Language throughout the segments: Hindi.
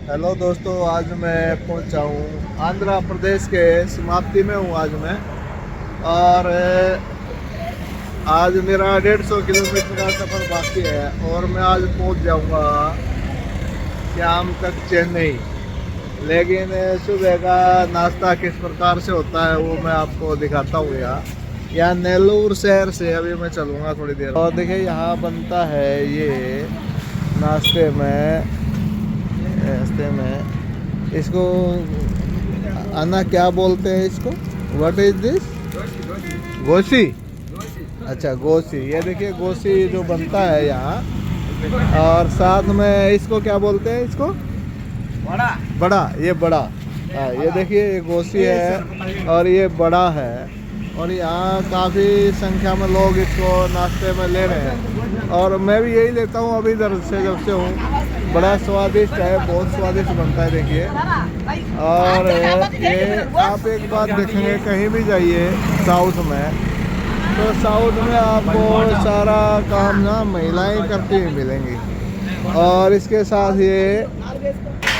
हेलो दोस्तों, आज मैं पहुंचा हूँ आंध्र प्रदेश के समाप्ति में हूँ आज मैं। और आज मेरा 150 किलोमीटर का सफ़र बाकी है और मैं आज पहुंच जाऊंगा शाम तक चेन्नई। लेकिन सुबह का नाश्ता किस प्रकार से होता है वो मैं आपको दिखाता हूँ। यहाँ नेल्लोर शहर से अभी मैं चलूँगा थोड़ी देर। और देखिए यहाँ बनता है ये नाश्ते में इसको अन्ना क्या बोलते हैं इसको? What is this? गोशी। अच्छा, गोशी। ये देखिए गोशी जो बनता है यहाँ। और साथ में इसको क्या बोलते हैं? इसको बड़ा। बड़ा, ये बड़ा। हाँ, ये देखिए ये गोशी है और ये बड़ा है। और यहाँ काफ़ी संख्या में लोग इसको नाश्ते में ले रहे हैं और मैं भी यही लेता हूँ अभी इधर से जब से हूँ। बड़ा स्वादिष्ट है, बहुत स्वादिष्ट बनता है देखिए। और ये आप एक बात देखेंगे कहीं भी जाइए साउथ में, तो साउथ में आपको सारा काम ना महिलाएं करती हुई मिलेंगी। और इसके साथ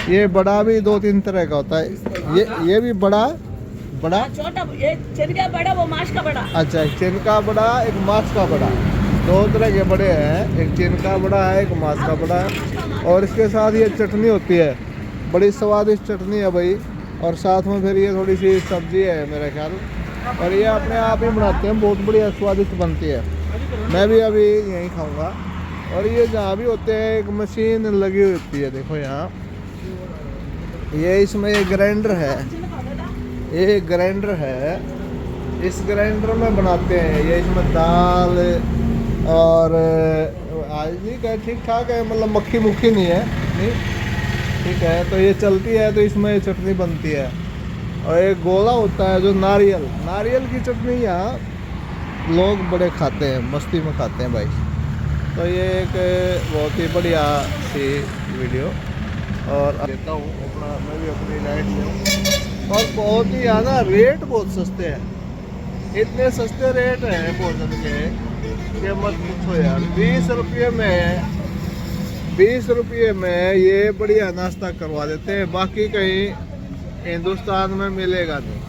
ये बड़ा भी 2-3 तरह का होता है। ये भी बड़ा छोटा, एक चिन का बड़ा, वो मांस का बड़ा। अच्छा, एक चिन का बड़ा, एक मांस का बड़ा। 2 तरह के बड़े हैं, एक चिन का बड़ा है, एक मांस का बड़ा है। और इसके साथ ये चटनी होती है, बड़ी स्वादिष्ट चटनी है भाई। और साथ में फिर ये थोड़ी सी सब्जी है मेरे ख्याल। और ये अपने आप ही बनाते हैं, बहुत बढ़िया स्वादिष्ट बनती है। मैं भी अभी यहीं खाऊंगा। और ये जहाँ भी होते हैं एक मशीन लगी हुई होती है, देखो यहाँ। ये इसमें एक ग्राइंडर है, ये ग्राइंडर है। इस ग्राइंडर में बनाते हैं ये। इसमें दाल और आज नहीं क्या ठीक ठाक है, मतलब मक्खी मुक्खी नहीं है, नहीं ठीक है। तो ये चलती है तो इसमें चटनी बनती है। और एक गोला होता है जो नारियल की चटनी यहाँ लोग बड़े खाते हैं, मस्ती में खाते हैं भाई। तो ये एक बहुत ही बढ़िया सी वीडियो और देता हूँ अपना, मैं भी अपनी लाइट में। और बहुत ही ज़्यादा रेट बहुत सस्ते हैं, इतने सस्ते रेट हैं भोजन के कि मत पूछो यार। 20 रुपये में ये बढ़िया नाश्ता करवा देते हैं, बाकी कहीं हिंदुस्तान में मिलेगा नहीं।